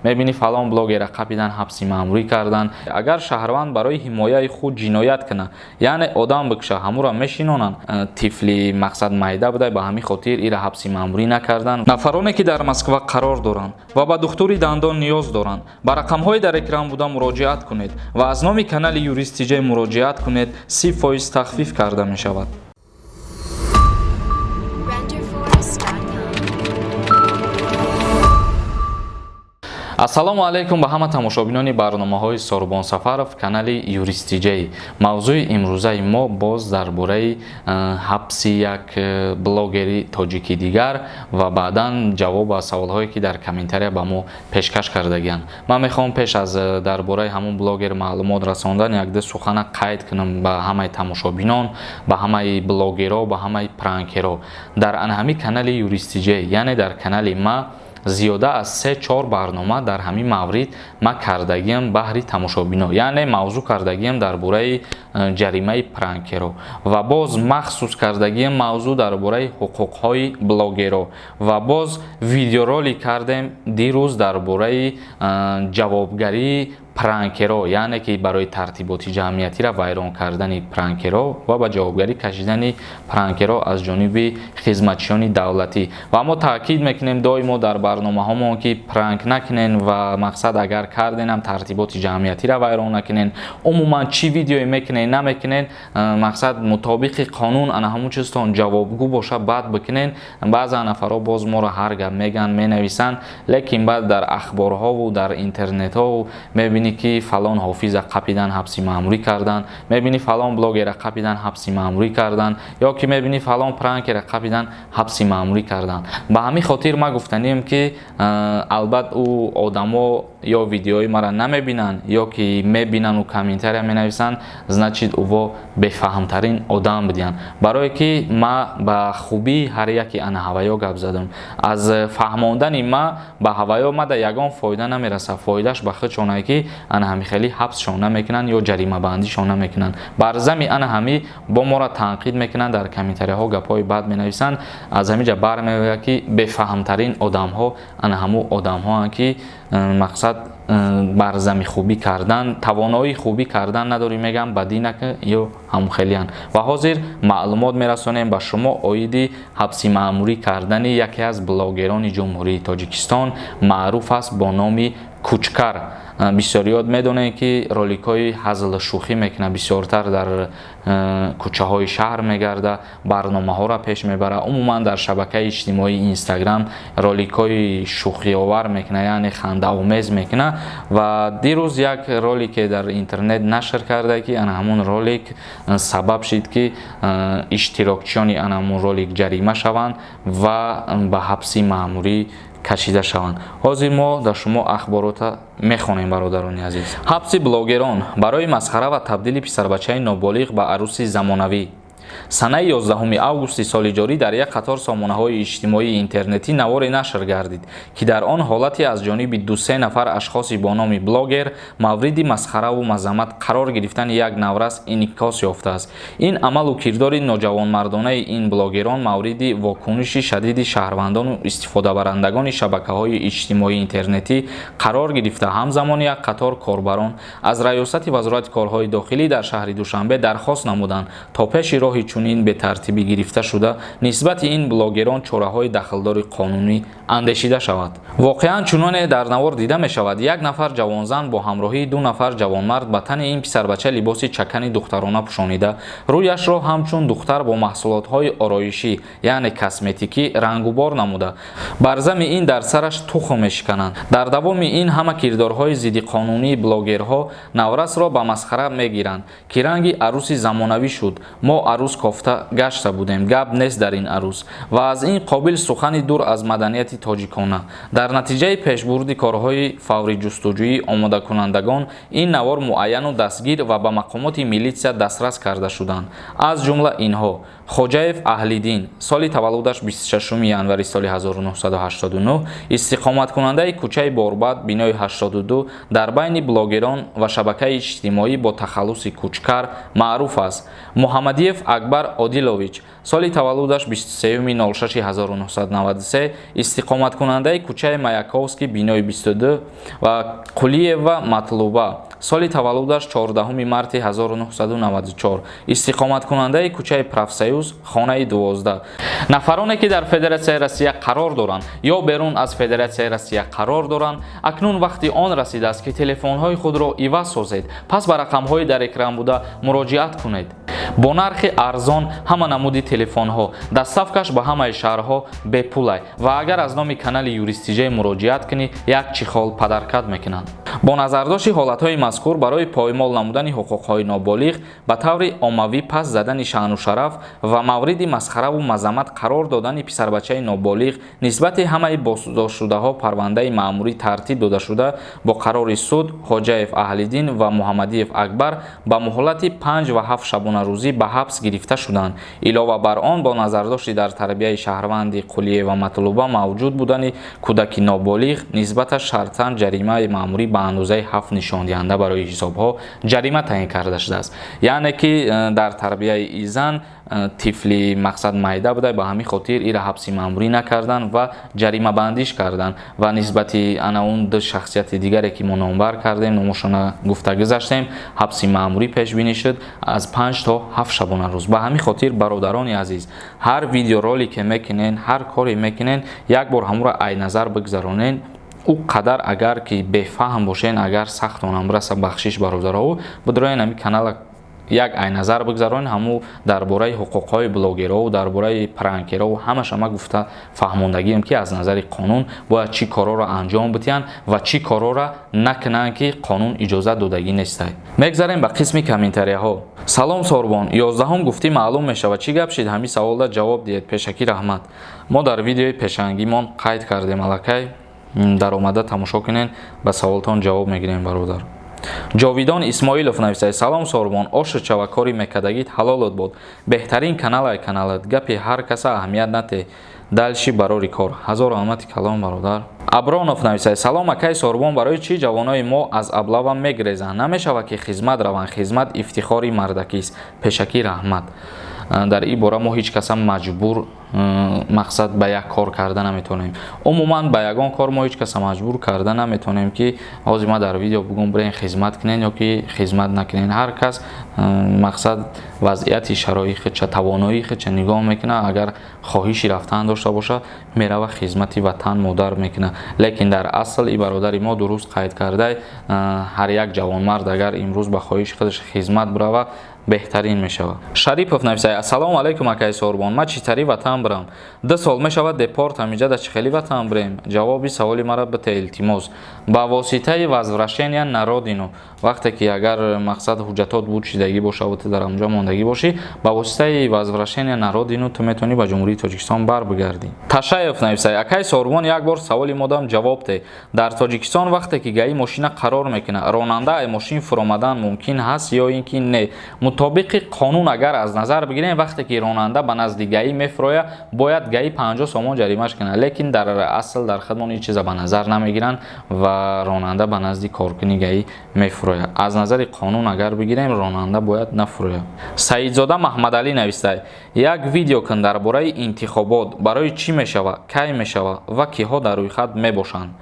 мебини фалон блогера қапидан ҳабси маъмурӣ кардан. Агар шаҳрванд барои ҳимояи худ ҷиноят кана, яъне одам бикуша, ҳамура мешинонанд, тифли мақсад майда будай, ба ҳамин хотир ира ҳабси маъмурӣ накардан. Нафароне ки дар Москва қарор доранд ва ба духтури дандон ниёз доранд, ба рақамҳои дар экран буда муроҷиат кунед ва аз номи канали ЮРИСТ муроҷиат кунед, 30% тахфиф карда мешавад. ассалому алайкум ба ҳама тамошобинони барномаҳои Сорбон Сафаров канали ЮРИСТ. мавзӯи имрӯзаи мо боз дар бораи ҳабси як блогери тоҷики Дигар ва баъдан ҷавоб ба саволҳое ки дар комментария ба мо пешкаш кардагиянд. ман мехоҳам пеш аз дар бораи ҳамон блогер маълумот расондан якде сухана қайд кунам ба ҳамаи тамошобинон, ба ҳамаи блогеро, ба ҳамаи пранкеро. дар анҳами канали ЮРИСТ, яъне дар канали ма зиёда аз 3-4 барнома дар ҳамин маврид ма кардагиам баҳри тамошобино, яъне мавзӯъ кардагиам дар бораи ҷаримаи пранкеро ва боз махсус кардагиам мавзӯъ дар бораи ҳуқуқҳои блогеро ва боз видеоролик кардем дирӯз дар бораи ҷавобгарии пранкеро, яъне ки барои тартиботи ҷамъиятиро вайрон кардани пранкеро ва ба ҷавобгарӣ кашидани пранкеро аз ҷониби хизматчиёни давлатӣ. ва мо таъкид мекунем доимо дар барномаҳомон ки пранк накунен ва мақсад агар карденам тартиботи ҷамъиятиро вайрон накунен, умуман чӣ видеое мекунен намекунен, мақсад мутобиқи қонун ана ҳамун чизтон ҷавобгӯ боша баъд бикунен. баъзан нафаро боз моро ҳар гап меган менависанд, лекин баъд дар ахборҳову дар интернетҳо мебини ки фалон ҳофиза қапидан ҳабси маъмурӣ кардан, мебини фалон блогера қапидан ҳабси маъмурӣ кардан, ё ки мебини фалон пранкера қапидан ҳабси маъмурӣ кардан. ба ҳамин хотир ма гуфтанем ки албат ӯ одамо ё видеои мара намебинанд, ё ки мебинанд ӯ комментария менависанд, значит ӯво бефаҳмтарин одам будиянд. барое ки ма ба хубии ҳар яки ана ҳаваё гап задам. аз фаҳмондани ма ба ҳаваё мада ягон фоида намераса. фоидаш ба худ шонае ки ана ҳами хеле ҳабсшон намекунанд ё ҷаримабандишон намекунанд. бар зами ана ҳами бо мора танқид мекунанд, дар комментарияҳо гапҳои бад менависанд. аз ҳамин ҷа бармеояд ки бефаҳмтарин одамҳо ана ҳамун одамҳоанд ки мақсад бар зами хубӣ кардан, тавоноии хубӣ кардан надорӣ, мегам бадӣ накун ё ҳамун хелиянд. ва ҳозир маълумот мерасонем ба шумо оиди ҳабси маъмурӣ кардани яке аз блогерони ҷумҳурии Тоҷикистон, маъруф аст бо номи КУЧКАРА. бисёриёд медонем ки роликҳои ҳазл шӯхӣ мекунад, бисёртар дар кӯчаҳои шаҳр мегарда, барномаҳоро пеш мебара. умуман дар шабакаи иҷтимоии Инстаграм роликҳои шӯхиовар мекунад, яъне хандаомез мекунад. ва дирӯз як ролике дар интернет нашр карда ки ана ҳамун ролик сабаб шид ки иштирокчиёни ана ҳамун ролик ҷарима шаванд ва ба ҳабси маъмурӣ кашида шаванд. ҳозир мо дар шумо ахборота мехонем, бародарони азиз. ҳабси блогерон барои масхара ва табдили писарбачаи ноболиғ ба арӯси замонавӣ. санаи 11 августи соли ҷорӣ дар як қатор сомонаҳои иҷтимоии интернетӣ наворе нашр гардид ки дар он ҳолате аз ҷониби 2-3 нафар ашхоси бо номи блогер мавриди масхараву мазаммат қарор гирифтани як наврас инъикос ёфтааст. ин амалу кирдори ноҷавонмардонаи ин блогерон мавриди вокуниши шадиди шаҳрвандону истифодабарандагони шабакаҳои иҷтимоии интернетӣ қарор гирифта, ҳамзамон як қатор корбарон аз раёсати вазорати корҳои дохилӣ дар шаҳри Душанбе дархост намуданд то пеши роҳи чунин бетартибӣ гирифта шуда нисбати ин блогерон чораҳои дахлдори қонунӣ андешида шавад. воқеан чуноне дар навор дида мешавад, як нафар ҷавонзан бо ҳамроҳии 2 нафар ҷавонмард ба тани ин писарбача либоси чакани духтарона пӯшонида, рӯяшро ҳамчун духтар бо маҳсулотҳои ороишӣ яъне косметикӣ рангубор намуда, бар зами ин дар сараш тухм мешикананд. дар давоми ин ҳама кирдорҳои зидди қонунии блогерҳо наврасро ба масхара мегиранд ки ранги арӯси замонавӣ шуд, мо арӯз кофта гашта будем, гап нест дар ин арӯз ва аз ин қобил сухани дур аз маданияти тоҷикона. дар натиҷаи пешбурди корҳои фаври ҷустуҷӯии омодакунандагон ин навор муайяну дастгир ва ба мақомоти милитсия дастрас карда шуданд. аз ҷумла инҳо: Хоҷаев Аҳлиддин, соли таваллудаш 26 январи соли 1989, истиқоматкунандаи кӯчаи Борбад, бинои 82 дар байни блогерон ва шабакаи иҷтимоӣ бо тахаллуси КУЧКАРА маъруф аст. Муҳаммадиев Акбар Одилович, соли таваллудаш 23-06-1993, истиқоматкунандаи кӯчаи Маяковский бинои 22 ва Қулиева Матлуба соли таваллудаш 14 марти 1994, истиқоматкунандаи кӯчаи Профсоюз хонаи 12. нафароне ки дар Федератсияи Россия қарор доранд ё берун аз Федератсияи Россия қарор доранд, акнун вақти он расидааст ки телефонҳои худро иваз созед, пас ба рақамҳои дар экран буда муроҷиат кунед. бо нархи арзон ҳама намуди телефонҳо, дастсафкаш ба ҳамаи шаҳрҳо бепулай ва агар аз номи канали ЮРИСТ муроҷиат кунӣ, як чихол падаркат мекунанд. бо назардошти ҳолатҳои мазкур барои поймол намудани ҳуқуқҳои ноболиғ ба таври оммавӣ пас задани шаъну шараф ва мавриди масхараву мазаммат қарор додани писарбачаи ноболиғ нисбати ҳамаи боздоштшудаҳо парвандаи маъмурӣ тартиб дода шуда бо қарори суд Ҳоҷаев Аҳлиддин ва Муҳаммадиев Акбар ба муҳлати 5 ва 7 шабонарӯзӣ ба ҳабс гирифта шуданд. илова бар он бо назардошти дар тарбияи шаҳрванди Қулиева Матлуба мавҷуд будани кӯдаки ноболиғ нисбаташ шартан ҷаримаи маъмурӣ ба андозаи 7 нишондиҳанда барои ҳисобҳо ҷарима таъин карда шудааст. яъне ки дар тарбияи изан тифли мақсад майда буда, ба ҳамин хотир ира ҳабси маъмурӣ накарданд ва ҷаримабандиш карданд ва нисбати ана он ду шахсияти дигаре ки мо номбар кардем, номошона гуфта гузаштем, ҳабси маъмурӣ пешбинӣ шуд аз 5 то 7 шабонарӯз. ба ҳамин хотир бародарони азиз, ҳар видеоролике мекунен, ҳар коре мекунен, як бор ҳамуро айназар бигзаронен. او قدر اگر که بفهم باشین، اگر سخت اونم برسه بخشش برادرها بدرین همی کانال یک عینظر بگذارین، همو درباره حقوقهای بلاگرها و درباره پرانکرها و همه شما گفته فهموندگیم که از نظر قانون باید چی کارا را انجام بدین و چی کارا را نکنن که قانون اجازه دادگی نیست. میگذاریم به قسم کامنتاری ها. سلام سوربان، 11 گفتی معلوم میشه و چی گپ شد؟ همین سوال را جواب دید. پیشکی رحمت. ما در ویدیوی پیشنگیمون قید کردیم الکی. در اومده تماشا کنین، به سوالتون جواب میگیریم برادر. جاویدان اسماعیلوف نویسه: سلام سوربان، عاشق چوا کاری میکردگید حلالت بود. بهترین کانالت گپی هر کس اهمیت نده. دلشی برای کار. هزار رحمت کلام برادر. ابرانوف نویسه: سلام اکای سوربان، برای چی جوانای ما از ابلاوا میگریزن؟ نمیشود که خدمت روان، خدمت افتخاری مردکی است. پیشکی رحمت. در این باره ما هیچ کس مجبور مقصد به یک کار کردن نمیتونیم. عموما به یگان کار ما هیچ کس مجبور کردن نمیتونیم که آزی ما در ویدیو بگم برین خدمت کنین یا که خدمت نکنین. هر کس مقصد وضعیت شرایط چه توانایی چه نگاه میکنه، اگر خواهشی رفتن داشته باشه میره و خدمت وطن مادر میکنه. لیکن در اصل ای برادر ما درست قید کرده هر یک جوان مرد اگر امروز به خواهش خودش خدمت بره بهترین میشود. شریفوف نویسه: السلام علیکم اکای سوربان، ما چطوری وطن برم؟ 2 سال میشود دپورت همینجا در چخیلی وطن بریم. جوابی سوالی مرا بده التماس. با واسطه возвращения народину، وقتی که اگر مقصد حجتات بود شدگی باشه و تو در اونجا ماندگی باشی، با واسطه возвращения народину تو میتونی به جمهوری تاجیکستان بر بگردی. تشایف نویسه: اکای سوربان، یک بار سوالی مودم جواب ده. در تاجیکستان وقتی که گای ماشین قرار میکنه، راننده ماشین فرامدن ممکن هست یا اینکه نه؟ مطابق قانون اگر از نظر بگیریم وقتی که راننده به نزد گای میفروه باید گای 50 سومون جریمهش کنه، لیکن در اصل در خدمت این چیزا به نظر نمیگیرن و راننده به نزد کارکنی گای میفروه. از نظر قانون اگر بگیریم راننده باید نفروه. سعیدزاده محمد علی نوشته: یک ویدیو کن درباره انتخابات، برای چی میشوه، کی میشوه و کیها در روی خط میباشند.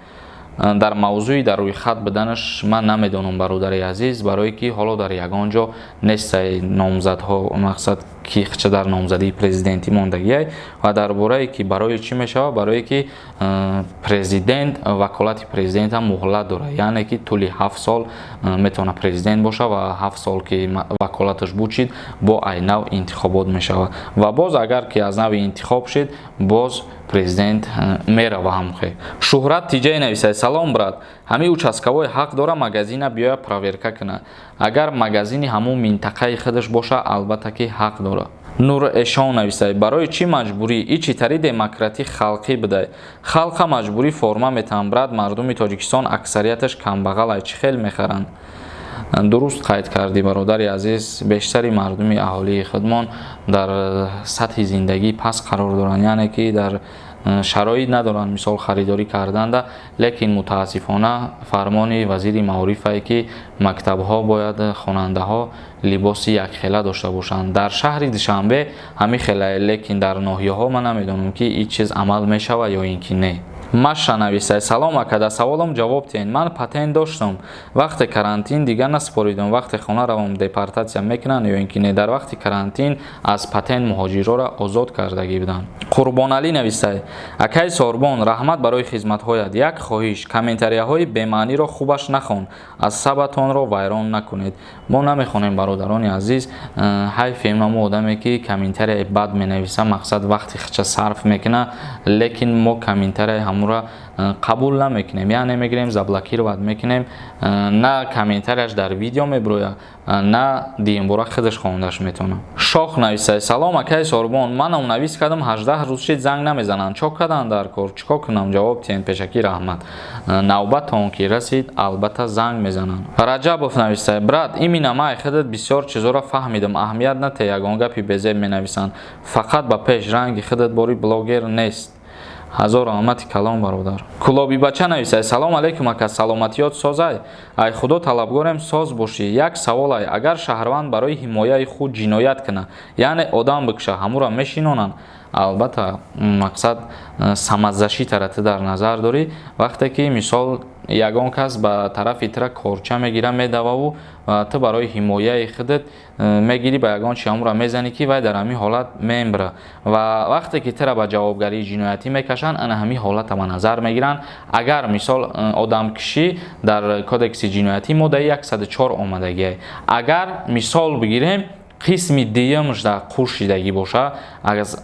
در موضوعی در روی خط بدنش من نمیدونم برادر عزیز، برای که حالا در یگان جا نیست نامزدها مقصد کی چه در نامزدی پرزیدنتی ماندگی و درباره که برای چی میشه، برای که پرزیدنت وکالت پرزیدنت هم مهلت داره، یعنی که طول 7 سال میتونه پرزیدنت باشه و 7 سال که وکالتش بود شد با اینو انتخابات میشه و باز اگر که از نو انتخاب شد باز پرزیدنت میره و همخه. شهرت تیجه نویسه: سلام برات، همه участковой حق داره مگزین بیاید پرویرکا کنه. اگر مگزینی همون منطقه خودش باشه البته که حق داره. نور اشان نویسه: برای چی مجبوری ای چطوری دموکراتی خلقی بده؟ خلق مجبوری فرما میتمبرد، مردم تاجیکستان اکثریتش کمبغل چی خیل میخرند. درست قید کردی برادر عزیز، بیشتری مردم اهالی خودمان در سطح زندگی پس قرار دارن، یعنی که در شرایط ندارن مثال خریداری کردن، لیکن متاسفانه فرمان وزیر معارف است که مکتب ها باید خواننده ها لباس یک خیله داشته باشند. در شهر دوشنبه همین خیله، لیکن در ناحیه ها من نمیدونم که این چیز عمل میشود یا اینکه نه. Маша нависай. Салом ака, да саволам ҷавоб диҳед. Ман патент доштам. Вақти карантин дигар наспоридам. Вақти хона равам депортатсия мекунанд ё ин ки не. Дар вақти карантин аз патент муҳоҷирора озод кардагӣ буданд. Қурбоналӣ нависай. Акай Сорбон, раҳмат барои хизматҳоят. Як хоҳиш, комментарияҳои бемаъниро хубаш нахон. Асабатонро вайрон накунед. Мо намехонем бародарони азиз, ҳайфем намо одаме ки комментарияи бад менависа, мақсад вақти хича сарф мекуна, лекин мо комментарияи ҳамура қабул намекунем, я немегирем, заблокировать мекунем, на комментарияш дар видео меброя, на диимбора худаш хондаш метавонам. Шох нависай. Салом акай Сорбон, манам навис кардам 18 рӯз шид занг намезананд. Чо карданд дар кор? Чико кунам? Ҷавоб диҳед. Пешакӣ раҳмат. Навбатон ки расид, албатта занг мезананд. Раҷабов нависай. Брат, имина май худат бисёр чизоро фаҳмидам. Аҳамият нате, ягон гапи безеб менависанд. Фақат ба пеш ранги худат бори блогер нест. ҳазор раҳмати калом бародар. Кулоби бача нависай. Салом алейкум ака, саломатиёт созай. Ай худо талабгорем соз бошӣ. Як саволай, агар шаҳрванд барои ҳимояи худ ҷиноят куна, яъне одам бикуша, ҳамура мешинонанд? Албатта мақсад самаззашӣ тарафи дар назар дорӣ. Вақте ки мисол ягон кас ба тарафи тира корча мегира медававу ту барои ҳимояи худат мегирӣ ба ягон чи ҳамура мезанӣ ки вай дар ҳамин ҳолат мембира ва вақте ки тира ба ҷавобгарии ҷиноятӣ мекашанд, ана ҳамин ҳолата ба назар мегиранд. Агар мисол одамкишӣ дар кодекси ҷиноятӣ моддаи 104 омадагиай. Агар мисол бигирем қисми диюмшда қуршидагӣ боша,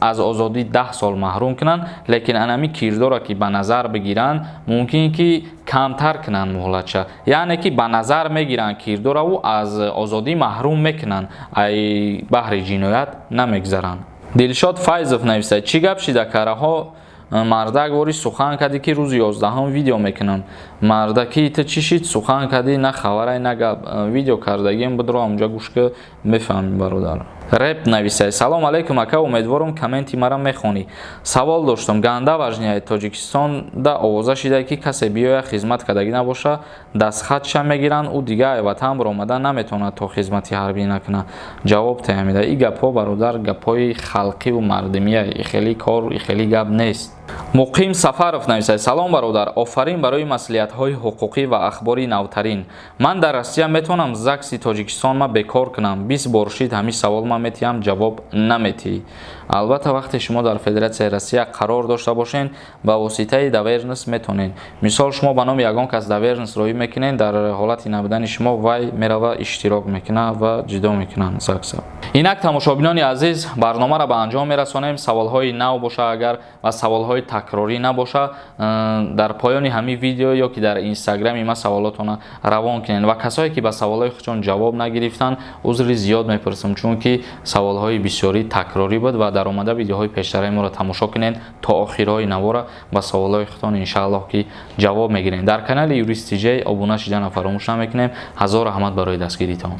аз озодӣ 10 сол маҳрум кунанд, лекин анами кирдора ки ба назар бигиранд, мумкин ки камтар кунанд муҳлатша, яъне ки ба назар мегиранд кирдораву аз озодӣ маҳрум мекунанд, ай баҳри ҷиноят намегзаранд. Дилшод Файзов нависад. Чӣ гап шида караҳо мардак вори сухан кади ки рӯзи 11 видео мекунам. Мардаки ту чӣ шид сухан кади, на хабарай, на гап. Видео кардагим будро ҳамҷа гӯшка мефаҳмӣ бародар. Реп нависай. Салом алейкум ака, умедворам комменти мара мехонӣ. Савол доштам. Ганда важнияи Тоҷикистонда овоза шида ки касе биёя хизмат кардагӣ набоша, дастхатша мегиранд, ӯ дигар ай ватан баромада наметавонад то хизмати ҳарбӣ накуна. Ҷавоб таҳмида. И гапҳо бародар гапҳои халқиву мардимия, хеле кор, хеле гап нест. Муқим Сафаров нависад. Салом бародар, офарин барои маслиҳатҳои ҳуқуқӣ ва ахбори навтарин. Ман дар Россия метавонам ЗАГСи Тоҷикистон ма бекор кунам. 20 бор шид ҳамин савол ма метиҳам, ҷавоб наметиҳӣ. Албатта вақте шумо дар Федератсияи Россия қарор дошта бошен, ба воситаи давернес метонен. Мисол шумо ба номи ягон кас давернес роҳӣ мекунен, дар ҳолати набудани шумо вай мерава иштирок мекуна ва ҷудо мекунанд ЗАГСа. Инак тамошобинони азиз, барномаро ба анҷом мерасонем. Саволҳои нав боша агар ва саволҳои такрорӣ набоша, дар поёни ҳамин видео ё ки дар инстаграми ма саволотона равон кунед ва касое ки ба саволҳои худшон ҷавоб нагирифтанд, узри зиёд мепурсам, чунки саволҳои бисёрӣ такрорӣ буд ва дар омада видеоҳои пештараи моро тамошо кунед то охирҳои навора ба саволҳои худтон иншааллоҳ ки ҷавоб мегирем. Дар канали ЮРИСТ обуна шиданро фаромӯш намекунем. ҳазор раҳмат барои дастгиритон.